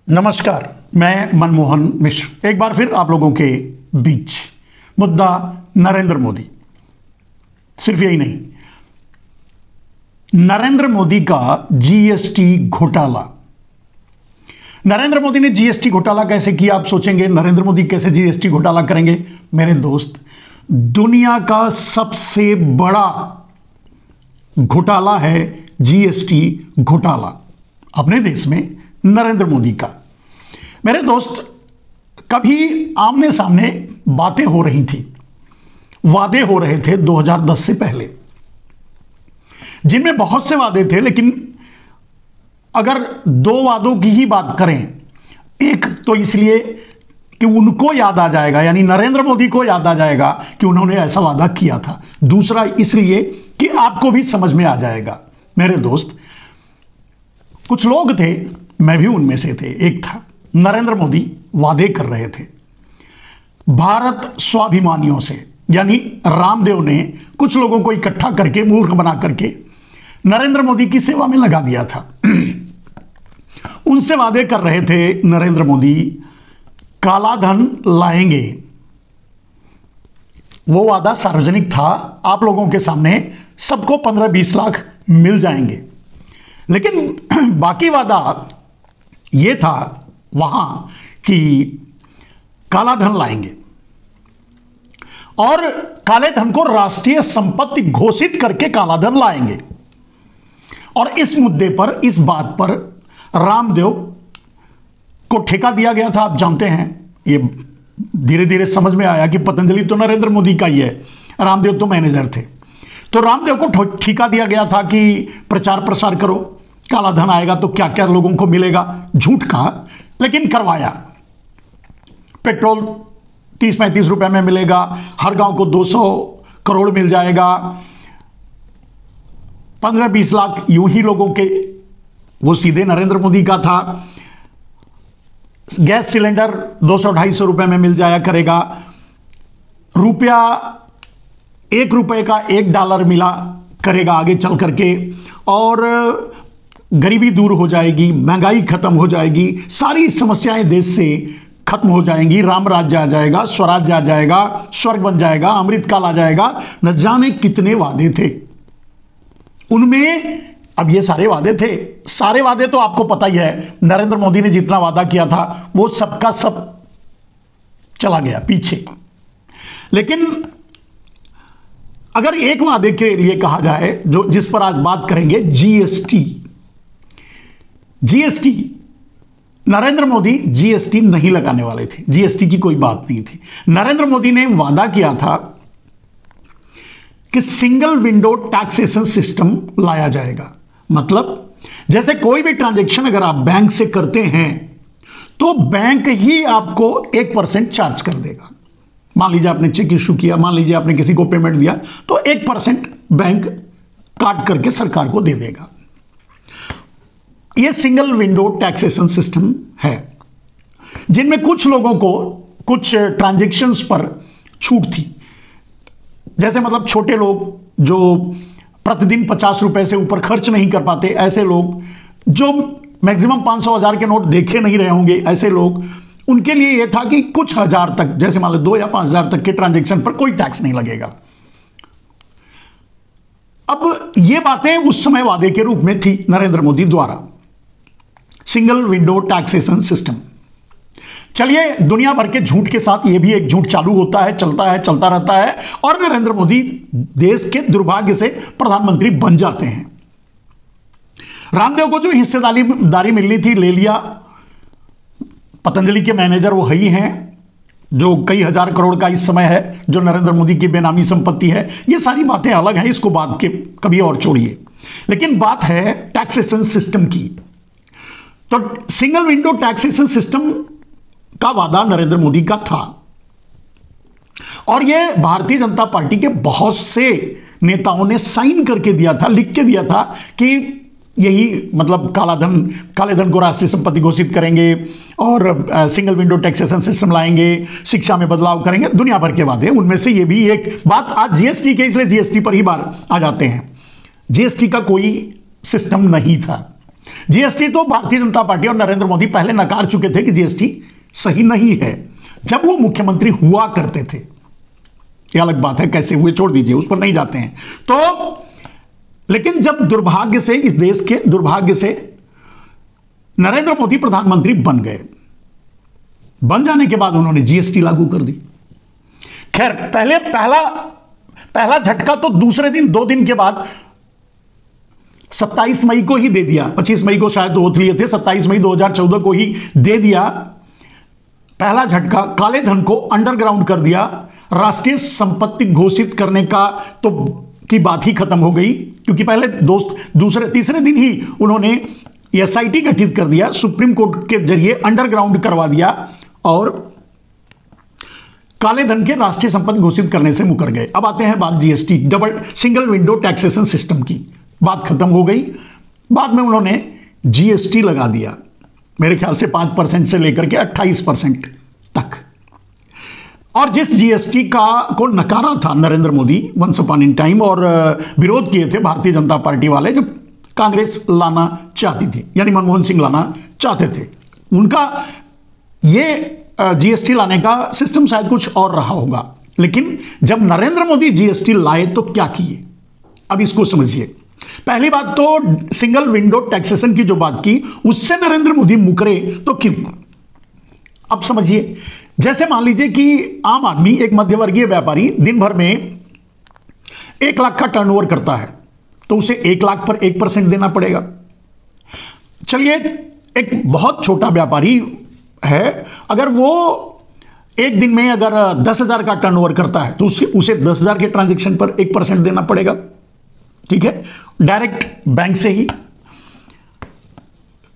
नमस्कार, मैं मनमोहन मिश्र एक बार फिर आप लोगों के बीच। मुद्दा नरेंद्र मोदी। सिर्फ यही नहीं, नरेंद्र मोदी का जीएसटी घोटाला। नरेंद्र मोदी ने जीएसटी घोटाला कैसे किया? आप सोचेंगे नरेंद्र मोदी कैसे जीएसटी घोटाला करेंगे? मेरे दोस्त, दुनिया का सबसे बड़ा घोटाला है जीएसटी घोटाला अपने देश में नरेंद्र मोदी का। मेरे दोस्त, कभी आमने सामने बातें हो रही थी, वादे हो रहे थे 2010 से पहले, जिनमें बहुत से वादे थे, लेकिन अगर दो वादों की ही बात करें, एक तो इसलिए कि उनको याद आ जाएगा, यानी नरेंद्र मोदी को याद आ जाएगा कि उन्होंने ऐसा वादा किया था। दूसरा इसलिए कि आपको भी समझ में आ जाएगा। मेरे दोस्त, कुछ लोग थे, मैं भी उनमें से थे, एक था। नरेंद्र मोदी वादे कर रहे थे भारत स्वाभिमानियों से, यानी रामदेव ने कुछ लोगों को इकट्ठा करके, मूर्ख बना करके नरेंद्र मोदी की सेवा में लगा दिया था। उनसे वादे कर रहे थे नरेंद्र मोदी, काला धन लाएंगे। वो वादा सार्वजनिक था, आप लोगों के सामने सबको 15-20 लाख मिल जाएंगे। लेकिन बाकी वादा ये था वहां कि काला धन लाएंगे और काले धन को राष्ट्रीय संपत्ति घोषित करके काला धन लाएंगे। और इस मुद्दे पर, इस बात पर रामदेव को ठेका दिया गया था। आप जानते हैं, ये धीरे धीरे समझ में आया कि पतंजलि तो नरेंद्र मोदी का ही है, रामदेव तो मैनेजर थे। तो रामदेव को ठेका दिया गया था कि प्रचार प्रसार करो, काला धन आएगा तो क्या क्या लोगों को मिलेगा। झूठ कहा, लेकिन करवाया। पेट्रोल 30-35 रुपए में मिलेगा, हर गांव को 200 करोड़ मिल जाएगा, 15-20 लाख यूं ही लोगों के, वो सीधे नरेंद्र मोदी का था। गैस सिलेंडर 200-250 रुपए में मिल जाया करेगा। रुपया, 1 रुपए का $1 मिला करेगा आगे चल करके, और गरीबी दूर हो जाएगी, महंगाई खत्म हो जाएगी, सारी समस्याएं देश से खत्म हो जाएंगी, राम राज्य आ जाएगा, स्वराज्य आ जाएगा, स्वर्ग बन जाएगा, अमृतकाल आ जाएगा। न जाने कितने वादे थे उनमें। अब ये सारे वादे थे, सारे वादे तो आपको पता ही है, नरेंद्र मोदी ने जितना वादा किया था वो सबका सब चला गया पीछे। लेकिन अगर एक वादे के लिए कहा जाए, जो जिस पर आज बात करेंगे, जीएसटी, नरेंद्र मोदी जीएसटी नहीं लगाने वाले थे, जीएसटी की कोई बात नहीं थी। नरेंद्र मोदी ने वादा किया था कि सिंगल विंडो टैक्सेशन सिस्टम लाया जाएगा। मतलब जैसे कोई भी ट्रांजैक्शन अगर आप बैंक से करते हैं तो बैंक ही आपको 1% चार्ज कर देगा। मान लीजिए आपने चेक इशू किया, मान लीजिए आपने किसी को पेमेंट दिया, तो 1% बैंक काट करके सरकार को दे देगा। यह सिंगल विंडो टैक्सेशन सिस्टम है, जिनमें कुछ लोगों को कुछ ट्रांजैक्शंस पर छूट थी। जैसे मतलब छोटे लोग जो प्रतिदिन 50 रुपए से ऊपर खर्च नहीं कर पाते, ऐसे लोग जो मैक्सिमम 500-1000 के नोट देखे नहीं रहे होंगे, ऐसे लोग, उनके लिए यह था कि कुछ हजार तक, जैसे मान लो 2 या 5000 तक के ट्रांजैक्शन पर कोई टैक्स नहीं लगेगा। अब ये बातें उस समय वादे के रूप में थी नरेंद्र मोदी द्वारा, सिंगल विंडो टैक्सेशन सिस्टम। चलिए, दुनिया भर के झूठ के साथ ये भी एक झूठ चालू होता है, चलता रहता है, और नरेंद्र मोदी देश के दुर्भाग्य से प्रधानमंत्री बन जाते हैं। रामदेव को जो हिस्सेदारी मिलनी थी ले लिया। पतंजलि के मैनेजर वो ही हैं, जो कई हजार करोड़ का इस समय है, जो नरेंद्र मोदी की बेनामी संपत्ति है। ये सारी बातें अलग हैं, इसको बाद के कभी और छोड़िए। लेकिन बात है टैक्सेशन सिस्टम की। तो सिंगल विंडो टैक्सेशन सिस्टम का वादा नरेंद्र मोदी का था, और यह भारतीय जनता पार्टी के बहुत से नेताओं ने साइन करके दिया था, लिख के दिया था कि यही मतलब काले धन को राष्ट्रीय संपत्ति घोषित करेंगे और सिंगल विंडो टैक्सेशन सिस्टम लाएंगे, शिक्षा में बदलाव करेंगे, दुनिया भर के वादे। उनमें से ये भी एक बात। आज जीएसटी के, इसलिए जीएसटी पर ही बार आ जाते हैं। जीएसटी का कोई सिस्टम नहीं था। जीएसटी तो भारतीय जनता पार्टी और नरेंद्र मोदी पहले नकार चुके थे कि जीएसटी सही नहीं है, जब वो मुख्यमंत्री हुआ करते थे। ये अलग बात है, कैसे हुए छोड़ दीजिए, उस पर नहीं जाते हैं। तो लेकिन जब दुर्भाग्य से, इस देश के दुर्भाग्य से नरेंद्र मोदी प्रधानमंत्री बन गए, बन जाने के बाद उन्होंने जीएसटी लागू कर दी। खैर, पहला झटका तो दूसरे दिन, 2 दिन के बाद 27 मई को ही दे दिया। 25 मई को शायद ओथ लिए थे, 27 मई 2014 को ही दे दिया पहला झटका। काले धन को अंडरग्राउंड कर दिया, राष्ट्रीय संपत्ति घोषित करने का तो की बात ही खत्म हो गई, क्योंकि पहले दूसरे तीसरे दिन ही उन्होंने एसआईटी गठित कर दिया, सुप्रीम कोर्ट के जरिए अंडरग्राउंड करवा दिया और काले धन के राष्ट्रीय संपत्ति घोषित करने से मुकर गए। अब आते हैं बात GST, double single window taxation system की। बात खत्म हो गई। बाद में उन्होंने जीएसटी लगा दिया, मेरे ख्याल से 5% से लेकर के 28% तक। और जिस जीएसटी को नकारा था Narendra Modi once upon in time, और विरोध किए थे भारतीय जनता पार्टी वाले जब कांग्रेस लाना चाहती थी, यानी मनमोहन सिंह लाना चाहते थे, उनका ये जीएसटी लाने का सिस्टम शायद कुछ और रहा होगा। लेकिन जब नरेंद्र मोदी जीएसटी लाए तो क्या किए, अब इसको समझिए। पहली बात तो सिंगल विंडो टैक्सेशन की जो बात की, उससे नरेंद्र मोदी मुकरे तो क्यों, अब समझिए। जैसे मान लीजिए कि आम आदमी, एक मध्यवर्गीय व्यापारी दिन भर में 1 लाख का टर्नओवर करता है, तो उसे 1 लाख पर 1% देना पड़ेगा। चलिए, एक बहुत छोटा व्यापारी है, अगर वो एक दिन में अगर 10,000 का टर्नओवर करता है तो उसे 10,000 के ट्रांजैक्शन पर 1% देना पड़ेगा, ठीक है, डायरेक्ट बैंक से ही।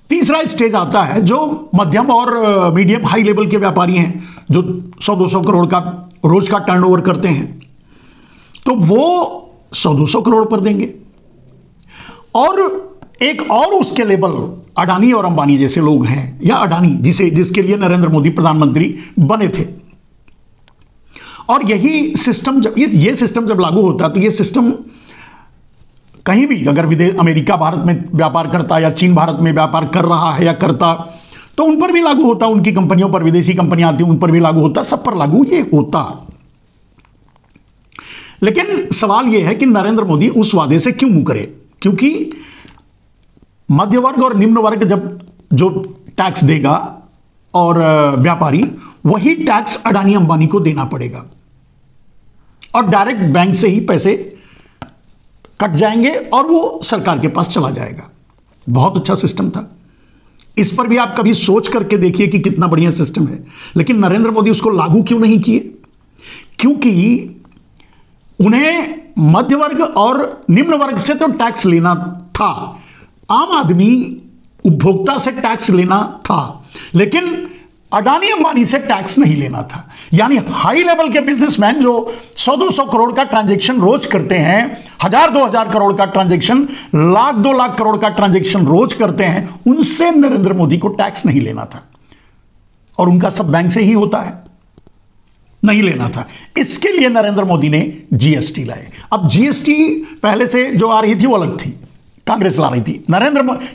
तीसरा स्टेज आता है जो मध्यम और मीडियम हाई लेवल के व्यापारी हैं, जो 100-200 करोड़ का रोज का टर्नओवर करते हैं, तो वो 100-200 करोड़ पर देंगे। और एक और उसके लेवल अडानी और अंबानी जैसे लोग हैं, या अडानी जिसके लिए नरेंद्र मोदी प्रधानमंत्री बने थे। और यही सिस्टम जब ये सिस्टम जब लागू होता है, तो ये सिस्टम कहीं भी अगर विदेश, अमेरिका भारत में व्यापार करता या चीन भारत में व्यापार कर रहा है या करता, तो उन पर भी लागू होता, उनकी कंपनियों पर, विदेशी कंपनियां आती उन पर भी लागू होता, सब पर लागू ये होता। लेकिन सवाल यह है कि नरेंद्र मोदी उस वादे से क्यों मुकरे, क्योंकि मध्य वर्ग और निम्न वर्ग जब जो टैक्स देगा और व्यापारी, वही टैक्स अडानी अंबानी को देना पड़ेगा और डायरेक्ट बैंक से ही पैसे कट जाएंगे और वो सरकार के पास चला जाएगा। बहुत अच्छा सिस्टम था, इस पर भी आप कभी सोच करके देखिए कि कितना बढ़िया सिस्टम है। लेकिन नरेंद्र मोदी उसको लागू क्यों नहीं किए, क्योंकि उन्हें मध्य वर्ग और निम्न वर्ग से तो टैक्स लेना था, आम आदमी उपभोक्ता से टैक्स लेना था, लेकिन अडानी अंबानी से टैक्स नहीं लेना था। यानी हाई लेवल के बिजनेसमैन जो 100-200 करोड़ का ट्रांजैक्शन रोज करते हैं, 1000-2000 करोड़ का ट्रांजैक्शन, 1,00,000-2 लाख करोड़ का ट्रांजैक्शन रोज करते हैं, उनसे नरेंद्र मोदी को टैक्स नहीं लेना था। और उनका सब बैंक से ही होता है, नहीं लेना था। इसके लिए नरेंद्र मोदी ने जीएसटी लाए। अब जीएसटी पहले से जो आ रही थी वो अलग थी, कांग्रेस ला रही थी।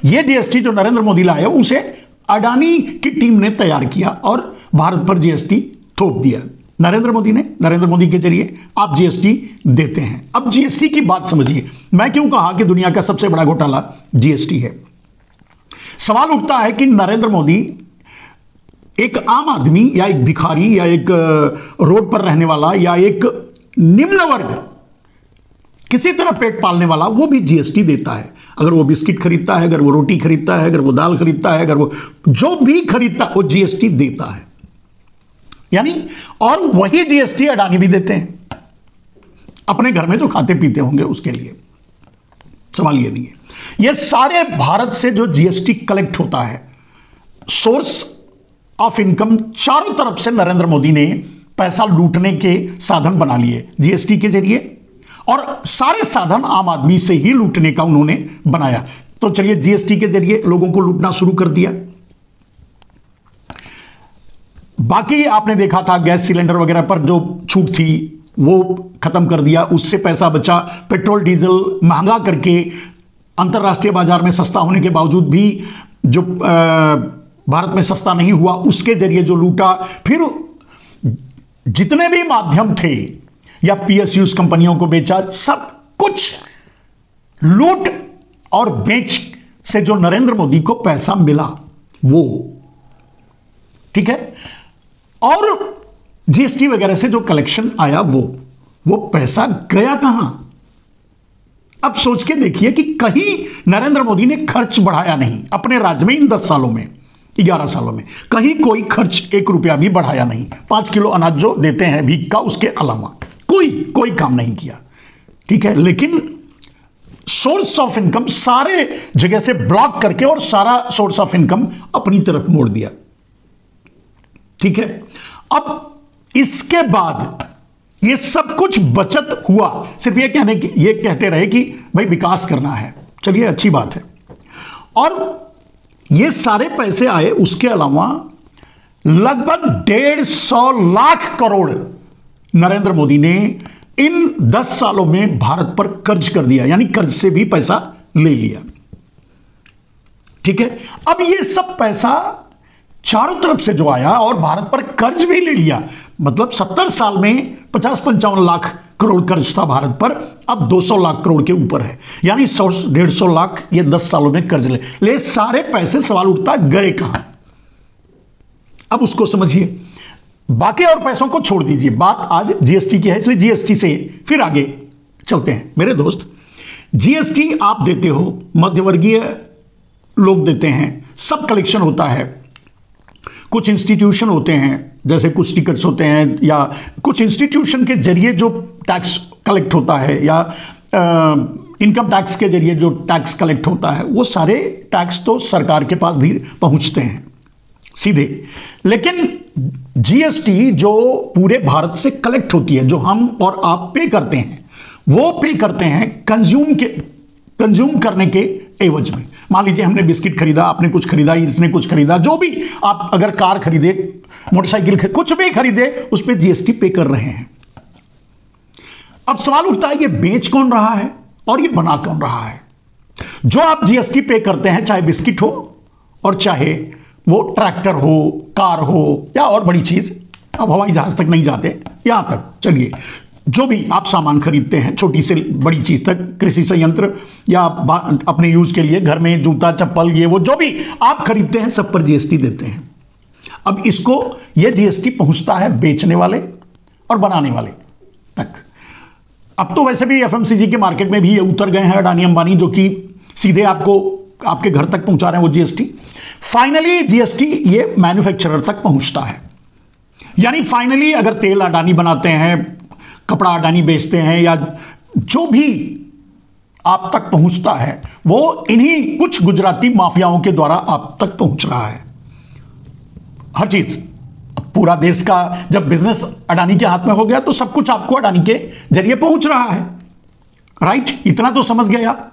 ये जीएसटी जो नरेंद्र मोदी लाए, उसे अडानी की टीम ने तैयार किया और भारत पर जीएसटी थोप दिया। नरेंद्र मोदी के जरिए आप जीएसटी देते हैं। अब जीएसटी की बात समझिए, मैं क्यों कहा कि दुनिया का सबसे बड़ा घोटाला जीएसटी है। सवाल उठता है कि नरेंद्र मोदी एक आम आदमी या एक भिखारी या एक रोड पर रहने वाला या एक निम्न वर्ग, किसी तरह पेट पालने वाला, वो भी जीएसटी देता है। अगर वो बिस्किट खरीदता है, अगर वो रोटी खरीदता है, अगर वो दाल खरीदता है, अगर वो जो भी खरीदता है, वो जीएसटी देता है। यानी और वही जीएसटी अडानी भी देते हैं अपने घर में जो खाते पीते होंगे उसके लिए। सवाल ये नहीं है। ये सारे भारत से जो जीएसटी कलेक्ट होता है, सोर्स ऑफ इनकम चारों तरफ से नरेंद्र मोदी ने पैसा लूटने के साधन बना लिए जीएसटी के जरिए, और सारे साधन आम आदमी से ही लूटने का उन्होंने बनाया। तो चलिए, जीएसटी के जरिए लोगों को लूटना शुरू कर दिया। बाकी आपने देखा था गैस सिलेंडर वगैरह पर जो छूट थी वो खत्म कर दिया, उससे पैसा बचा। पेट्रोल डीजल महंगा करके अंतर्राष्ट्रीय बाजार में सस्ता होने के बावजूद भी जो भारत में सस्ता नहीं हुआ, उसके जरिए जो लूटा, फिर जितने भी माध्यम थे या पीएसयूज कंपनियों को बेचा, सब कुछ लूट और बेच से जो नरेंद्र मोदी को पैसा मिला वो, ठीक है, और जीएसटी वगैरह से जो कलेक्शन आया वो पैसा गया कहां? अब सोच के देखिए कि कहीं नरेंद्र मोदी ने खर्च बढ़ाया नहीं अपने राज्य में इन 10 सालों में, 11 सालों में कहीं कोई खर्च 1 रुपया भी बढ़ाया नहीं। 5 किलो अनाज जो देते हैं भीख का, उसके अलावा कोई काम नहीं किया, ठीक है। लेकिन सोर्स ऑफ इनकम सारे जगह से ब्लॉक करके और सारा सोर्स ऑफ इनकम अपनी तरफ मोड़ दिया, ठीक है। अब इसके बाद ये सब कुछ बचत हुआ, सिर्फ ये कहते रहे कि भाई विकास करना है, चलिए अच्छी बात है, और ये सारे पैसे आए। उसके अलावा लगभग 150 लाख करोड़ नरेंद्र मोदी ने इन 10 सालों में भारत पर कर्ज कर दिया, यानी कर्ज से भी पैसा ले लिया, ठीक है। अब ये सब पैसा चारों तरफ से जो आया और भारत पर कर्ज भी ले लिया, मतलब 70 साल में 50-55 लाख करोड़ कर्ज था भारत पर, अब 200 लाख करोड़ के ऊपर है, यानी 100-150 लाख ये 10 सालों में कर्ज ले सारे पैसे। सवाल उठता गए कहां? अब उसको समझिए, बाकी और पैसों को छोड़ दीजिए, बात आज जीएसटी की है, इसलिए जीएसटी से फिर आगे चलते हैं। मेरे दोस्त, जीएसटी आप देते हो, मध्यवर्गीय लोग देते हैं, सब कलेक्शन होता है, कुछ इंस्टीट्यूशन होते हैं, जैसे कुछ टिकट्स होते हैं, या कुछ इंस्टीट्यूशन के जरिए जो टैक्स कलेक्ट होता है, या इनकम टैक्स के जरिए जो टैक्स कलेक्ट होता है, वो सारे टैक्स तो सरकार के पास पहुंचते हैं सीधे। लेकिन जीएसटी जो पूरे भारत से कलेक्ट होती है, जो हम और आप पे करते हैं, वो पे करते हैं कंज्यूम करने के एवज में। मान लीजिए हमने बिस्किट खरीदा, आपने कुछ खरीदा, इसने कुछ खरीदा, जो भी आप अगर कार खरीदे, मोटरसाइकिल कुछ भी खरीदे, उस पर जीएसटी पे कर रहे हैं। अब सवाल उठता है, ये बेच कौन रहा है और ये बना कौन रहा है? जो आप जीएसटी पे करते हैं, चाहे बिस्किट हो और चाहे वो ट्रैक्टर हो, कार हो, या और बड़ी चीज, अब हवाई जहाज तक नहीं जाते, यहां तक चलिए, जो भी आप सामान खरीदते हैं, छोटी से बड़ी चीज तक, कृषि संयंत्र या अपने यूज के लिए घर में जूता चप्पल, ये वो जो भी आप खरीदते हैं, सब पर जीएसटी देते हैं। अब इसको ये जीएसटी पहुंचता है बेचने वाले और बनाने वाले तक। अब तो वैसे भी एफएमसीजी के मार्केट में भी ये उतर गए हैं अडानी अंबानी, जो कि सीधे आपको आपके घर तक पहुंचा रहे हैं वो जीएसटी। फाइनली जीएसटी ये मैन्युफैक्चरर तक पहुंचता है, यानी फाइनली अगर तेल अडानी बनाते हैं, कपड़ा अडानी बेचते हैं, या जो भी आप तक पहुंचता है, वो इन्हीं कुछ गुजराती माफियाओं के द्वारा आप तक पहुंच रहा है। हर चीज, पूरा देश का जब बिजनेस अडानी के हाथ में हो गया, तो सब कुछ आपको अडानी के जरिए पहुंच रहा है, राइट? इतना तो समझ गए आप।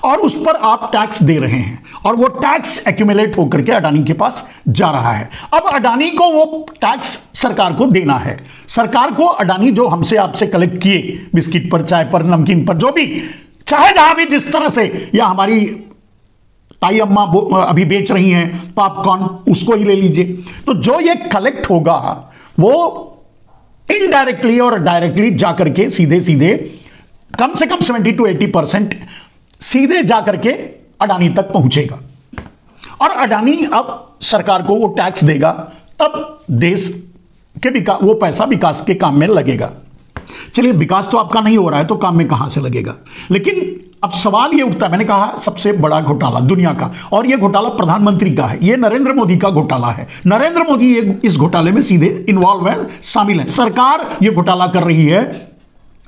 और उस पर आप टैक्स दे रहे हैं, और वो टैक्स एक्यूमुलेट होकर के अडानी के पास जा रहा है। अब अडानी को वो टैक्स सरकार को देना है। सरकार को अडानी जो हमसे आपसे कलेक्ट किए, बिस्किट पर, चाय पर, नमकीन पर, जो भी, चाहे जहां भी जिस तरह से, या हमारी ताई अम्मा अभी बेच रही हैं पॉपकॉर्न, उसको ही ले लीजिए, तो जो ये कलेक्ट होगा वो इनडायरेक्टली और डायरेक्टली जाकर के सीधे सीधे कम से कम 70-80% सीधे जाकर के अडानी तक पहुंचेगा। और अडानी अब सरकार को वो टैक्स देगा, तब देश के वो पैसा विकास के काम में लगेगा। चलिए, विकास तो आपका नहीं हो रहा है, तो काम में कहां से लगेगा? लेकिन अब सवाल ये उठता है, मैंने कहा सबसे बड़ा घोटाला दुनिया का, और ये घोटाला प्रधानमंत्री का है, ये नरेंद्र मोदी का घोटाला है। नरेंद्र मोदी इस घोटाले में सीधे इन्वॉल्व है, शामिल है। सरकार ये घोटाला कर रही है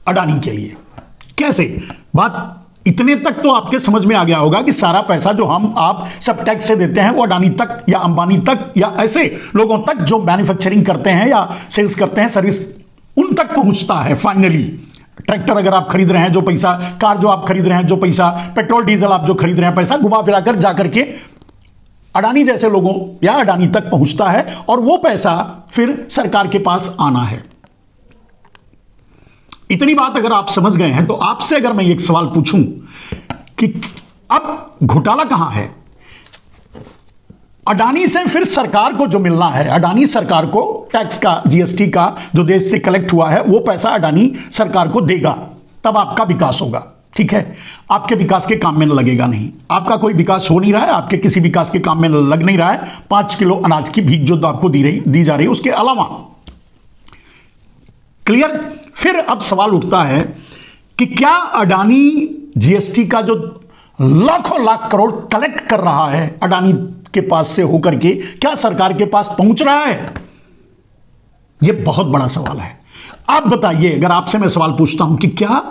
अडानी के लिए। कैसे? बात इतने तक तो आपके समझ में आ गया होगा कि सारा पैसा जो हम आप सब टैक्स से देते हैं, वो अडानी तक या अंबानी तक या ऐसे लोगों तक जो मैन्युफैक्चरिंग करते हैं या सेल्स करते हैं, सर्विस, उन तक पहुंचता है फाइनली। ट्रैक्टर अगर आप खरीद रहे हैं, जो पैसा, कार जो आप खरीद रहे हैं, जो पैसा, पेट्रोल डीजल आप जो खरीद रहे हैं, पैसा घुमा फिराकर जाकर के अडानी जैसे लोगों या अडानी तक पहुंचता है, और वो पैसा फिर सरकार के पास आना है। इतनी बात अगर आप समझ गए हैं, तो आपसे अगर मैं एक सवाल पूछूं कि अब घोटाला कहां है। अडानी से फिर सरकार को जो मिलना है, अडानी सरकार को टैक्स का, जीएसटी का जो देश से कलेक्ट हुआ है वो पैसा अडानी सरकार को देगा, तब आपका विकास होगा। ठीक है, आपके विकास के काम में लगेगा नहीं, आपका कोई विकास हो नहीं रहा है, आपके किसी विकास के काम में लग नहीं रहा है। 5 किलो अनाज की भीख जो आपको दी जा रही है उसके अलावा। क्लियर। फिर अब सवाल उठता है कि क्या अडानी जीएसटी का जो लाखों लाख करोड़ कलेक्ट कर रहा है अडानी के पास से होकर के, क्या सरकार के पास पहुंच रहा है? यह बहुत बड़ा सवाल है। आप बताइए, अगर आपसे मैं सवाल पूछता हूं कि क्या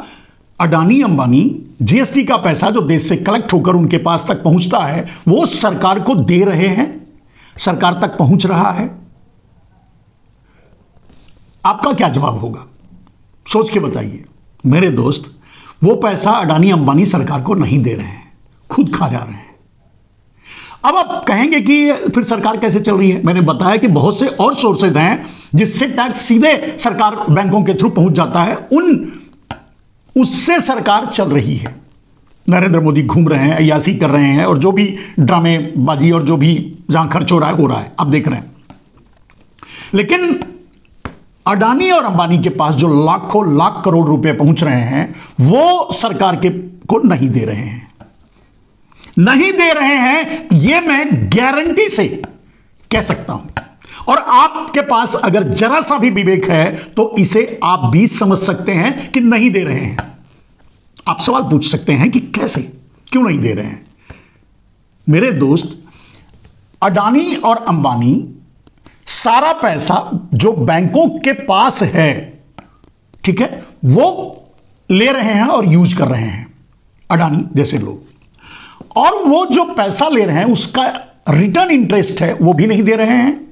अडानी अंबानी जीएसटी का पैसा जो देश से कलेक्ट होकर उनके पास तक पहुंचता है वो सरकार को दे रहे हैं, सरकार तक पहुंच रहा है? आपका क्या जवाब होगा, सोच के बताइए। मेरे दोस्त, वो पैसा अडानी अंबानी सरकार को नहीं दे रहे हैं, खुद खा जा रहे हैं। अब आप कहेंगे कि फिर सरकार कैसे चल रही है। मैंने बताया कि बहुत से और सोर्सेज हैं जिससे टैक्स सीधे सरकार बैंकों के थ्रू पहुंच जाता है, उससे सरकार चल रही है। नरेंद्र मोदी घूम रहे हैं, अय्यासी कर रहे हैं, और जो भी ड्रामेबाजी और जो भी जहां खर्च हो रहा है आप देख रहे हैं। लेकिन अडानी और अंबानी के पास जो लाखों लाख करोड़ रुपए पहुंच रहे हैं वो सरकार को नहीं दे रहे हैं, नहीं दे रहे हैं, ये मैं गारंटी से कह सकता हूं। और आपके पास अगर जरा सा भी विवेक है तो इसे आप भी समझ सकते हैं कि नहीं दे रहे हैं। आप सवाल पूछ सकते हैं कि कैसे, क्यों नहीं दे रहे हैं। मेरे दोस्त, अडानी और अंबानी सारा पैसा जो बैंकों के पास है, ठीक है, वो ले रहे हैं और यूज कर रहे हैं, अडानी जैसे लोग। और वो जो पैसा ले रहे हैं उसका रिटर्न इंटरेस्ट है वो भी नहीं दे रहे हैं।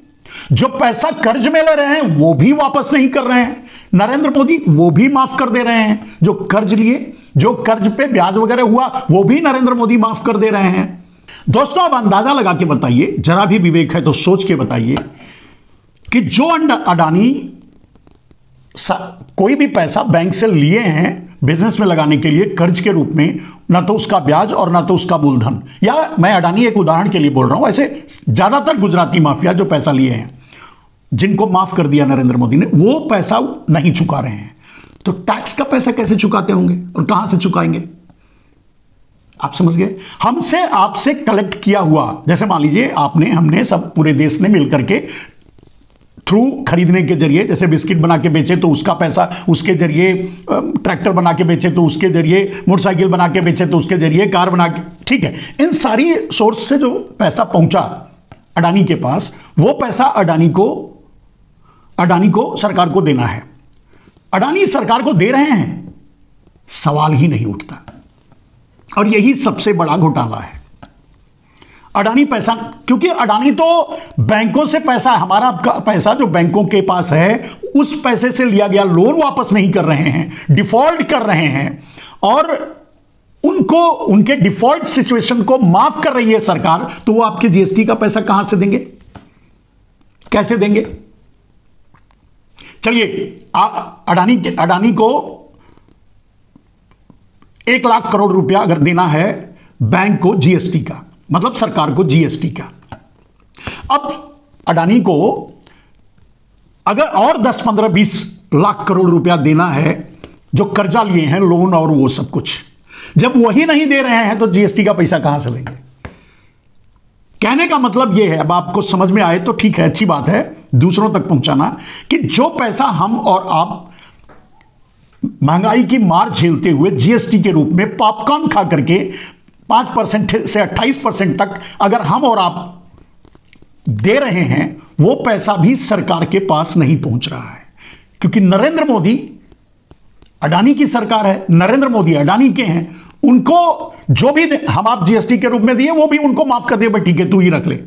जो पैसा कर्ज में ले रहे हैं वो भी वापस नहीं कर रहे हैं। नरेंद्र मोदी वो भी माफ कर दे रहे हैं, जो कर्ज लिए, जो कर्ज पे ब्याज वगैरह हुआ वो भी नरेंद्र मोदी माफ कर दे रहे हैं। दोस्तों, अब अंदाजा लगा के बताइए, जरा भी विवेक है तो सोच के बताइए कि जो अडानी कोई भी पैसा बैंक से लिए हैं बिजनेस में लगाने के लिए कर्ज के रूप में, ना तो उसका ब्याज और ना तो उसका मूलधन, या मैं अडानी एक उदाहरण के लिए बोल रहा हूं, ऐसे ज्यादातर गुजराती माफिया जो पैसा लिए हैं जिनको माफ कर दिया नरेंद्र मोदी ने, वो पैसा नहीं चुका रहे हैं, तो टैक्स का पैसा कैसे चुकाते होंगे और कहां से चुकाएंगे? आप समझ गए। हमसे आपसे कलेक्ट किया हुआ, जैसे मान लीजिए आपने, हमने, सब पूरे देश ने मिलकर के थ्रू खरीदने के जरिए, जैसे बिस्किट बना के बेचे तो उसका पैसा उसके जरिए, ट्रैक्टर बना के बेचे तो उसके जरिए, मोटरसाइकिल बना के बेचे तो उसके जरिए, कार बना के, ठीक है, इन सारी सोर्स से जो पैसा पहुंचा अडानी के पास, वो पैसा अडानी को सरकार को देना है। अडानी सरकार को दे रहे हैं, सवाल ही नहीं उठता। और यही सबसे बड़ा घोटाला है। अडानी पैसा, क्योंकि अडानी तो बैंकों से पैसा, हमारा पैसा जो बैंकों के पास है उस पैसे से लिया गया लोन वापस नहीं कर रहे हैं, डिफॉल्ट कर रहे हैं, और उनको, उनके डिफॉल्ट सिचुएशन को माफ कर रही है सरकार, तो वो आपके जीएसटी का पैसा कहां से देंगे, कैसे देंगे? चलिए, अडानी को 1 लाख करोड़ रुपया अगर देना है बैंक को जीएसटी का, मतलब सरकार को जीएसटी का, अब अडानी को अगर और 10, 15, 20 लाख करोड़ रुपया देना है जो कर्जा लिए हैं, लोन और वो सब कुछ, जब वही नहीं दे रहे हैं तो जीएसटी का पैसा कहां से देंगे? कहने का मतलब यह है, अब आपको समझ में आए तो ठीक है, अच्छी बात है, दूसरों तक पहुंचाना, कि जो पैसा हम और आप महंगाई की मार झेलते हुए जीएसटी के रूप में पॉपकॉर्न खा करके 5% से 28% तक अगर हम और आप दे रहे हैं, वो पैसा भी सरकार के पास नहीं पहुंच रहा है, क्योंकि नरेंद्र मोदी, अडानी की सरकार है, नरेंद्र मोदी अडानी के हैं, उनको जो भी हम आप जीएसटी के रूप में दिए वो भी उनको माफ कर दिए, भाई ठीक है तू ही रख ले।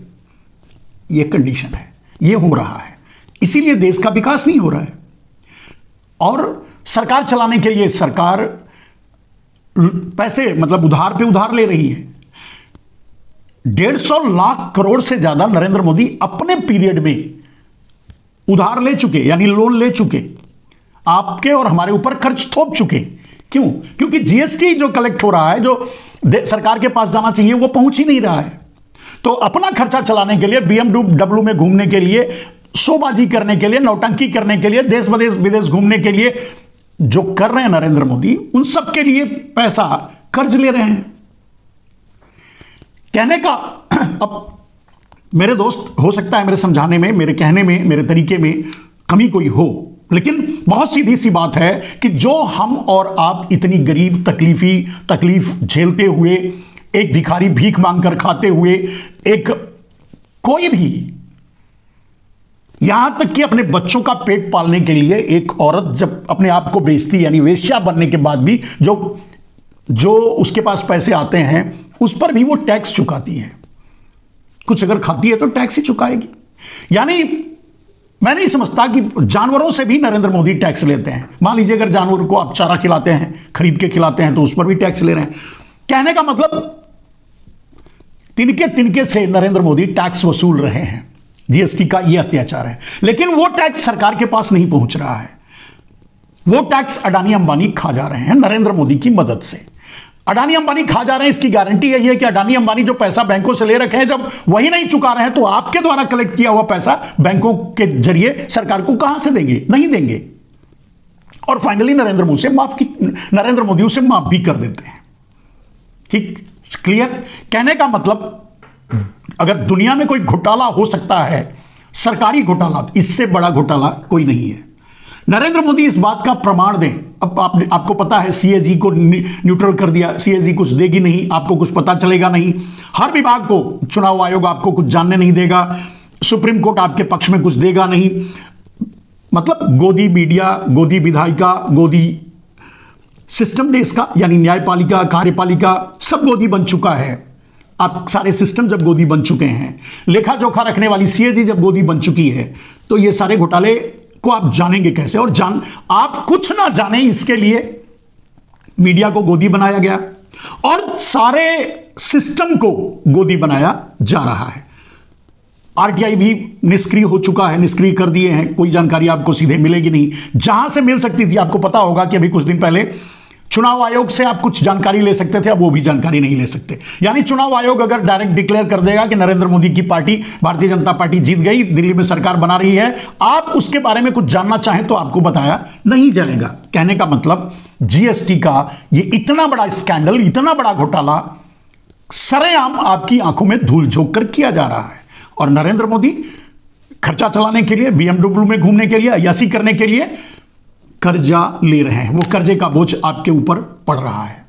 ये कंडीशन है, ये हो रहा है, इसीलिए देश का विकास नहीं हो रहा है। और सरकार चलाने के लिए सरकार पैसे, मतलब उधार पे उधार ले रही है। 150 लाख करोड़ से ज्यादा नरेंद्र मोदी अपने पीरियड में उधार ले चुके, यानी लोन ले चुके, आपके और हमारे ऊपर खर्च थोप चुके। क्यों? क्योंकि जीएसटी जो कलेक्ट हो रहा है, जो सरकार के पास जाना चाहिए वो पहुंच ही नहीं रहा है। तो अपना खर्चा चलाने के लिए, BMW में घूमने के लिए, शोबाजी करने के लिए, नौटंकी करने के लिए, देश विदेश घूमने के लिए जो कर रहे हैं नरेंद्र मोदी, उन सब के लिए पैसा कर्ज ले रहे हैं। कहने का अब मेरे दोस्त, हो सकता है मेरे समझाने में, मेरे कहने में, मेरे तरीके में कमी कोई हो, लेकिन बहुत सीधी सी बात है कि जो हम और आप इतनी गरीब तकलीफ झेलते हुए, एक भिखारी भीख मांगकर खाते हुए, एक कोई भी, यहां तक कि अपने बच्चों का पेट पालने के लिए एक औरत जब अपने आप को बेचती, यानी वेश्या बनने के बाद भी जो उसके पास पैसे आते हैं उस पर भी वो टैक्स चुकाती है। कुछ अगर खाती है तो टैक्स ही चुकाएगी। यानी मैं नहीं समझता कि जानवरों से भी नरेंद्र मोदी टैक्स लेते हैं। मान लीजिए अगर जानवर को आप चारा खिलाते हैं, खरीद के खिलाते हैं, तो उस पर भी टैक्स ले रहे हैं। कहने का मतलब तिनके से नरेंद्र मोदी टैक्स वसूल रहे हैं। जीएसटी का यह अत्याचार है, लेकिन वो टैक्स सरकार के पास नहीं पहुंच रहा है। वो टैक्स अडानी अंबानी खा जा रहे हैं नरेंद्र मोदी की मदद से। अडानी अंबानी खा जा रहे हैं, इसकी गारंटी यही है कि अडानी अंबानी जो पैसा बैंकों से ले रखे हैं, जब वही नहीं चुका रहे हैं तो आपके द्वारा कलेक्ट किया हुआ पैसा बैंकों के जरिए सरकार को कहां से देंगे? नहीं देंगे। और फाइनली नरेंद्र मोदी उसे माफ भी कर देते हैं। ठीक, क्लियर? कहने का मतलब अगर दुनिया में कोई घोटाला हो सकता है, सरकारी घोटाला, इससे बड़ा घोटाला कोई नहीं है। नरेंद्र मोदी इस बात का प्रमाण दें। अब आपको पता है सीएजी को न्यूट्रल कर दिया, सीएजी कुछ देगी नहीं, आपको कुछ पता चलेगा नहीं। हर विभाग को चुनाव आयोग आपको कुछ जानने नहीं देगा, सुप्रीम कोर्ट आपके पक्ष में कुछ देगा नहीं। मतलब गोदी मीडिया, गोदी विधायिका, गोदी सिस्टम देश का, यानी न्यायपालिका, कार्यपालिका सब गोदी बन चुका है। आप सारे सिस्टम जब गोदी बन चुके हैं, लेखा जोखा रखने वाली सीएजी जब गोदी बन चुकी है, तो ये सारे घोटाले को आप जानेंगे कैसे? और आप कुछ ना जाने इसके लिए मीडिया को गोदी बनाया गया और सारे सिस्टम को गोदी बनाया जा रहा है। आरटीआई भी निष्क्रिय हो चुका है, निष्क्रिय कर दिए हैं। कोई जानकारी आपको सीधे मिलेगी नहीं। जहां से मिल सकती थी, आपको पता होगा कि अभी कुछ दिन पहले चुनाव आयोग से आप कुछ जानकारी ले सकते थे, अब वो भी जानकारी नहीं ले सकते। यानी चुनाव आयोग अगर डायरेक्ट डिक्लेयर कर देगा कि नरेंद्र मोदी की पार्टी, भारतीय जनता पार्टी जीत गई, दिल्ली में सरकार बना रही है, आप उसके बारे में कुछ जानना चाहें तो आपको बताया नहीं जाएगा। कहने का मतलब जीएसटी का ये इतना बड़ा स्कैंडल, इतना बड़ा घोटाला सरेआम आपकी आंखों में धूल झोंक कर किया जा रहा है। और नरेंद्र मोदी खर्चा चलाने के लिए, BMW में घूमने के लिए, अय्यासी करने के लिए कर्जा ले रहे हैं। वो कर्जे का बोझ आपके ऊपर पड़ रहा है।